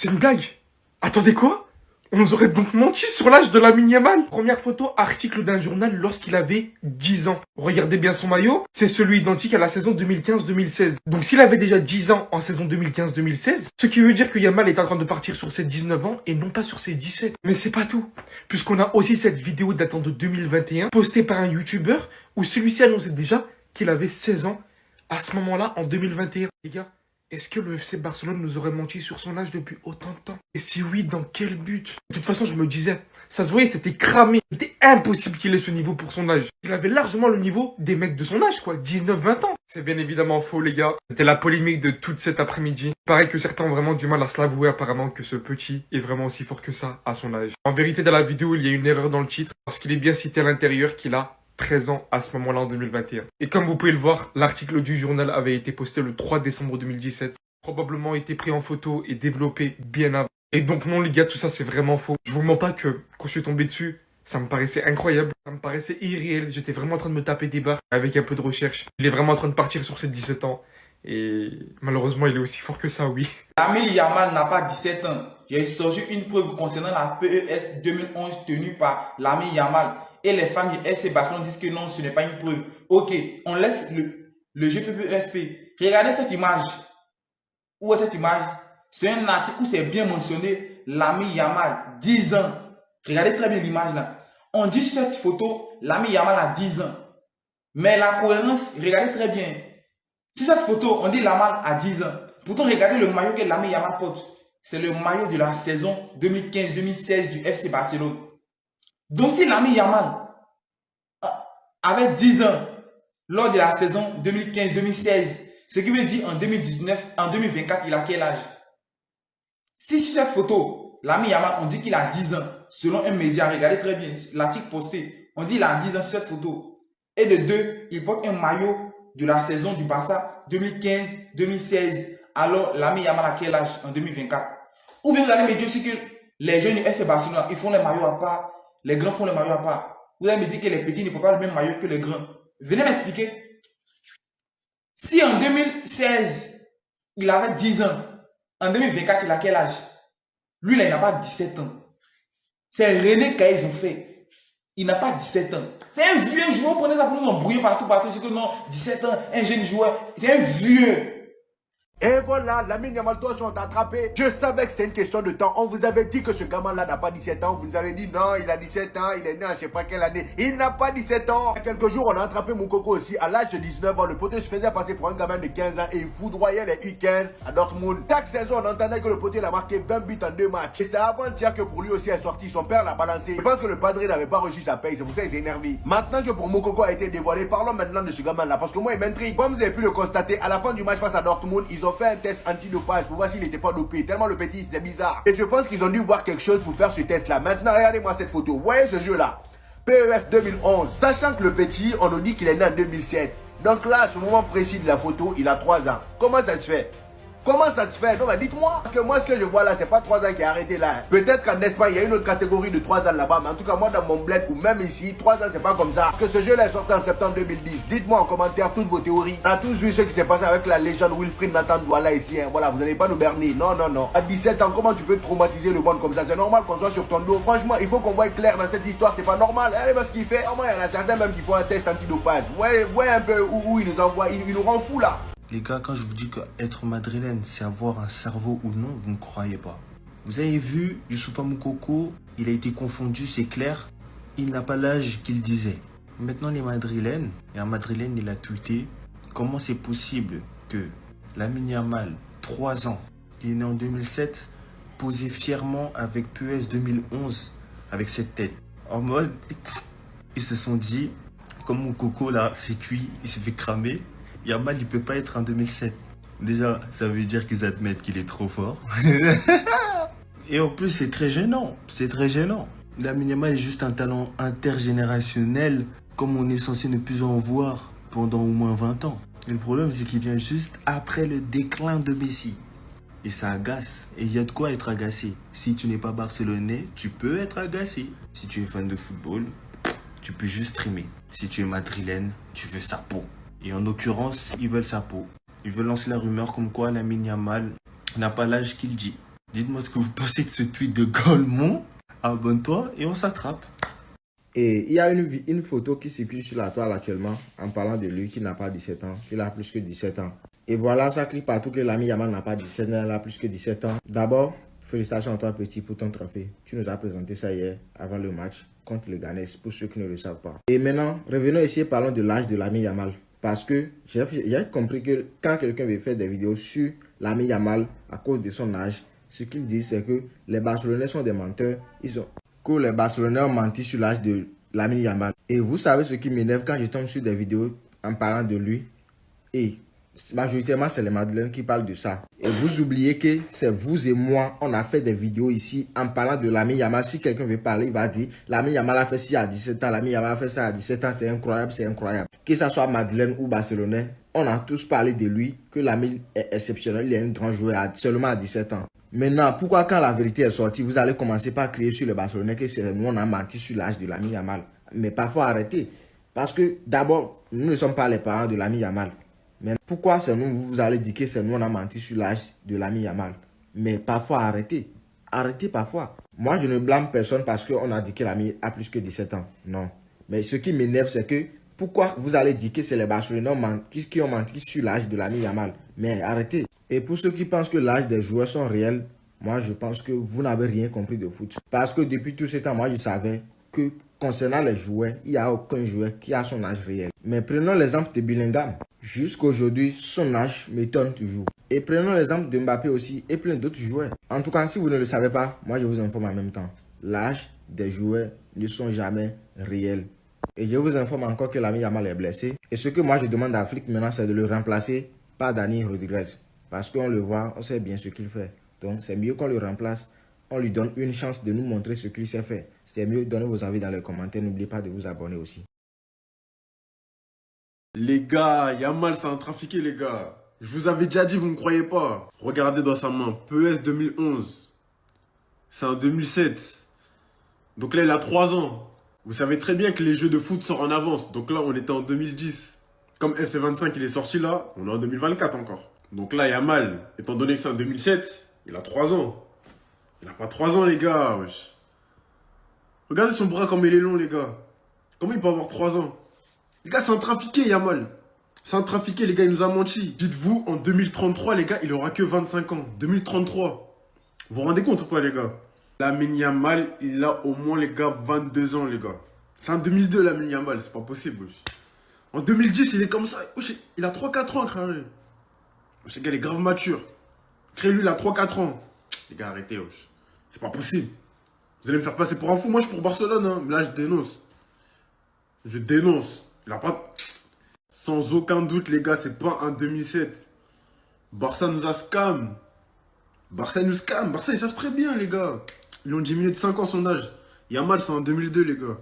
C'est une blague. Attendez quoi? On nous aurait donc menti sur l'âge de Lamine Yamal. Première photo, article d'un journal lorsqu'il avait 10 ans. Regardez bien son maillot, c'est celui identique à la saison 2015-2016. Donc s'il avait déjà 10 ans en saison 2015-2016, ce qui veut dire que Yamal est en train de partir sur ses 19 ans et non pas sur ses 17. Mais c'est pas tout, puisqu'on a aussi cette vidéo datant de 2021, postée par un YouTuber, où celui-ci annonçait déjà qu'il avait 16 ans à ce moment-là en 2021. Les gars, est-ce que le FC Barcelone nous aurait menti sur son âge depuis autant de temps? Et si oui, dans quel but? De toute façon, je me disais, ça se voyait, c'était cramé. C'était impossible qu'il ait ce niveau pour son âge. Il avait largement le niveau des mecs de son âge, quoi, 19-20 ans. C'est bien évidemment faux, les gars. C'était la polémique de toute cet après-midi. Pareil que certains ont vraiment du mal à se l'avouer apparemment que ce petit est vraiment aussi fort que ça à son âge. En vérité, dans la vidéo, il y a une erreur dans le titre, parce qu'il est bien cité à l'intérieur qu'il a 13 ans à ce moment-là en 2021. Et comme vous pouvez le voir, l'article du journal avait été posté le 3 décembre 2017. Probablement été pris en photo et développé bien avant. Et donc non les gars, tout ça c'est vraiment faux. Je vous mens pas que quand je suis tombé dessus, ça me paraissait incroyable, ça me paraissait irréel. J'étais vraiment en train de me taper des barres avec un peu de recherche. Il est vraiment en train de partir sur ses 17 ans. Et malheureusement, il est aussi fort que ça, oui. Lamine Yamal n'a pas 17 ans. J'ai sorti une preuve concernant la PES 2011 tenue par Lamine Yamal. Et les fans du FC Barcelone disent que non, ce n'est pas une preuve. Ok, on laisse le jeu PPSP. Regardez cette image. Où est cette image? C'est un article où c'est bien mentionné Lamine Yamal, 10 ans. Regardez très bien l'image là. On dit cette photo, Lamine Yamal a 10 ans. Mais la cohérence, regardez très bien. Sur cette photo, on dit Yamal a 10 ans. Pourtant, regardez le maillot que Lamine Yamal porte. C'est le maillot de la saison 2015-2016 du FC Barcelone. Donc, si Lamine Yamal avait 10 ans lors de la saison 2015-2016, ce qui veut dire en 2019, en 2024, il a quel âge? Si sur cette photo, Lamine Yamal, on dit qu'il a 10 ans, selon un média, regardez très bien l'article posté, on dit qu'il a 10 ans sur cette photo. Et de deux, il porte un maillot de la saison du Barça 2015-2016. Alors, Lamine Yamal a quel âge en 2024? Ou bien vous allez me dire aussi que les jeunes du FC Barcelone, ils font les maillots à part, les grands font les maillots à part. Vous allez me dire que les petits ne font pas le même maillot que les grands. Venez m'expliquer. Si en 2016, il avait 10 ans, en 2024, il a quel âge? Lui, là, il n'a pas 17 ans. C'est René qu'ils ont fait. Il n'a pas 17 ans. C'est un vieux joueur, prenez ça pour nous embrouiller partout, c'est que non, 17 ans, un jeune joueur, c'est un vieux. Et voilà, Lamine Yamal, toi, sont attrapés. Je savais que c'était une question de temps. On vous avait dit que ce gamin-là n'a pas 17 ans. Vous nous avez dit non, il a 17 ans, il est né en je sais pas quelle année. Il n'a pas 17 ans. Il y a quelques jours, on a attrapé Moukoko aussi. À l'âge de 19 ans, le poteau se faisait passer pour un gamin de 15 ans et il foudroyait les U15 à Dortmund. Chaque saison, on entendait que le poteau a marqué 20 buts en 2 matchs. Et c'est avant-hier que pour lui aussi est sorti. Son père l'a balancé. Je pense que le padre n'avait pas reçu sa paye. C'est pour ça qu'il s'est énervé. Maintenant que pour Moukoko a été dévoilé, parlons maintenant de ce gamin-là. Parce que moi, il m'intrigue. Comme vous avez pu le constater, à la fin du match face à Dortmund, ils ont fait un test antidopage pour voir s'il n'était pas dopé. Tellement le petit, c'était bizarre. Et je pense qu'ils ont dû voir quelque chose pour faire ce test-là. Maintenant, regardez-moi cette photo. Vous voyez ce jeu-là? PES 2011. Sachant que le petit, on nous dit qu'il est né en 2007. Donc là, à ce moment précis de la photo, il a 3 ans. Comment ça se fait? Comment ça se fait? Non, mais dites-moi. Parce que moi, ce que je vois là, c'est pas 3 ans qui est arrêté là. Peut-être qu'en Espagne, il y a une autre catégorie de 3 ans là-bas. Mais en tout cas, moi, dans mon bled ou même ici, 3 ans, c'est pas comme ça. Parce que ce jeu-là est sorti en septembre 2010. Dites-moi en commentaire toutes vos théories. On a tous vu ce qui s'est passé avec la légende Wilfried Nathan Douala ici. Hein. Voilà, vous n'allez pas nous berner. Non, non, non. À 17 ans, comment tu peux traumatiser le monde comme ça? C'est normal qu'on soit sur ton dos. Franchement, il faut qu'on voie clair dans cette histoire. C'est pas normal. Regardez voir ce qu'il fait. Vraiment, il y en a certains même qui font un test antidopage. Ouais un peu où il nous envoie. Il nous rend fou là. Les gars, quand je vous dis qu'être madrilène, c'est avoir un cerveau ou non, vous ne croyez pas. Vous avez vu, Youssoupha Moukoko, il a été confondu, c'est clair. Il n'a pas l'âge qu'il disait. Maintenant, les madrilènes, et un madrilène, il a tweeté, comment c'est possible que Lamine Yamal, 3 ans, qui est né en 2007, posait fièrement avec PES 2011, avec cette tête. En mode, ils se sont dit, comme Moukoko là, c'est cuit, il s'est fait cramer. Yamal, il peut pas être en 2007. Déjà, ça veut dire qu'ils admettent qu'il est trop fort. Et en plus, c'est très gênant. C'est très gênant. Lamine Yamal est juste un talent intergénérationnel, comme on est censé ne plus en voir pendant au moins 20 ans. Et le problème, c'est qu'il vient juste après le déclin de Messi. Et ça agace. Et il y a de quoi être agacé. Si tu n'es pas barcelonais, tu peux être agacé. Si tu es fan de football, tu peux juste streamer. Si tu es madrilène, tu veux sa peau. Et en l'occurrence, ils veulent sa peau. Ils veulent lancer la rumeur comme quoi Lamine Yamal n'a pas l'âge qu'il dit. Dites-moi ce que vous pensez de ce tweet de Golemont. Abonne-toi et on s'attrape. Et il y a une photo qui circule sur la toile actuellement en parlant de lui qui n'a pas 17 ans, qu'il a plus que 17 ans. Et voilà, ça crie partout que Lamine Yamal n'a pas 17 ans, il a plus que 17 ans. D'abord, félicitations à toi petit pour ton trophée. Tu nous as présenté ça hier avant le match contre le Ghana, pour ceux qui ne le savent pas. Et maintenant, revenons ici et parlons de l'âge de Lamine Yamal. Parce que j'ai compris que quand quelqu'un veut faire des vidéos sur Lamine Yamal à cause de son âge, ce qu'ils disent c'est que les Barcelonais sont des menteurs. Que les Barcelonais ont menti sur l'âge de Lamine Yamal. Et vous savez ce qui m'énerve quand je tombe sur des vidéos en parlant de lui. Et majoritairement, c'est les Madeleines qui parlent de ça. Et vous oubliez que c'est vous et moi, on a fait des vidéos ici en parlant de Lamine Yamal. Si quelqu'un veut parler, il va dire Lamine Yamal a fait ci à 17 ans, Lamine Yamal a fait ça à 17 ans, c'est incroyable, c'est incroyable. Que ce soit Madeleine ou Barcelonais, on a tous parlé de lui, que Lamine est exceptionnel, il est un grand joueur seulement à 17 ans. Maintenant, pourquoi quand la vérité est sortie, vous allez commencer par crier sur le Barcelonais que c'est nous, on a menti sur l'âge de Lamine Yamal. Mais parfois arrêtez. Parce que d'abord, nous ne sommes pas les parents de Lamine Yamal. Mais pourquoi c'est nous, vous allez dire que c'est nous, on a menti sur l'âge de Lamine Yamal. Mais parfois arrêtez. Arrêtez parfois. Moi, je ne blâme personne parce qu'on a dit que Lamine a plus que 17 ans. Non. Mais ce qui m'énerve, c'est que pourquoi vous allez dire que c'est les Barcelonais qui ont menti sur l'âge de Lamine Yamal. Mais arrêtez. Et pour ceux qui pensent que l'âge des joueurs sont réels, moi je pense que vous n'avez rien compris de foot. Parce que depuis tout ce temps, moi je savais que concernant les joueurs, il n'y a aucun joueur qui a son âge réel. Mais prenons l'exemple de Bellingham. Jusqu'à aujourd'hui, son âge m'étonne toujours. Et prenons l'exemple de Mbappé aussi et plein d'autres joueurs. En tout cas, si vous ne le savez pas, moi je vous informe en même temps. L'âge des joueurs ne sont jamais réels. Et je vous informe encore que Lamine Yamal est blessé. Et ce que moi je demande à Afrique maintenant, c'est de le remplacer par Dani Rodriguez. Parce qu'on le voit, on sait bien ce qu'il fait. Donc c'est mieux qu'on le remplace. On lui donne une chance de nous montrer ce qu'il sait faire. C'est mieux, donnez vos avis dans les commentaires. N'oubliez pas de vous abonner aussi. Les gars, Yamal c'est un trafiqué les gars. Je vous avais déjà dit, vous ne me croyez pas. Regardez dans sa main, PES 2011. C'est en 2007. Donc là il a 3 ans. Vous savez très bien que les jeux de foot sortent en avance. Donc là on était en 2010. Comme LC25 il est sorti là, on est en 2024 encore. Donc là Yamal, étant donné que c'est en 2007, il a 3 ans. Il n'a pas 3 ans les gars, wesh. Regardez son bras comme il est long les gars. Comment il peut avoir 3 ans? Les gars, c'est un trafiqué, Yamal. C'est un trafiqué, les gars, il nous a menti. Dites-vous, en 2033, les gars, il aura que 25 ans. 2033. Vous vous rendez compte ou pas, les gars? Lamine Yamal, il a au moins, les gars, 22 ans, les gars. C'est en 2002, Lamine Yamal, c'est pas possible, wesh. En 2010, il est comme ça. Wesh, il a 3-4 ans, frère. Wesh, les gars, il est grave mature. Crée-lui, il a 3-4 ans. Les gars, arrêtez, wesh. C'est pas possible. Vous allez me faire passer pour un fou. Moi, je suis pour Barcelone, hein. Là, je dénonce. Je dénonce. Il a pas... Sans aucun doute, les gars, c'est pas un 2007. Barça nous a scam. Barça nous scam. Barça, ils savent très bien, les gars. Ils ont diminué de 5 ans son âge. Yamal, c'est en 2002, les gars.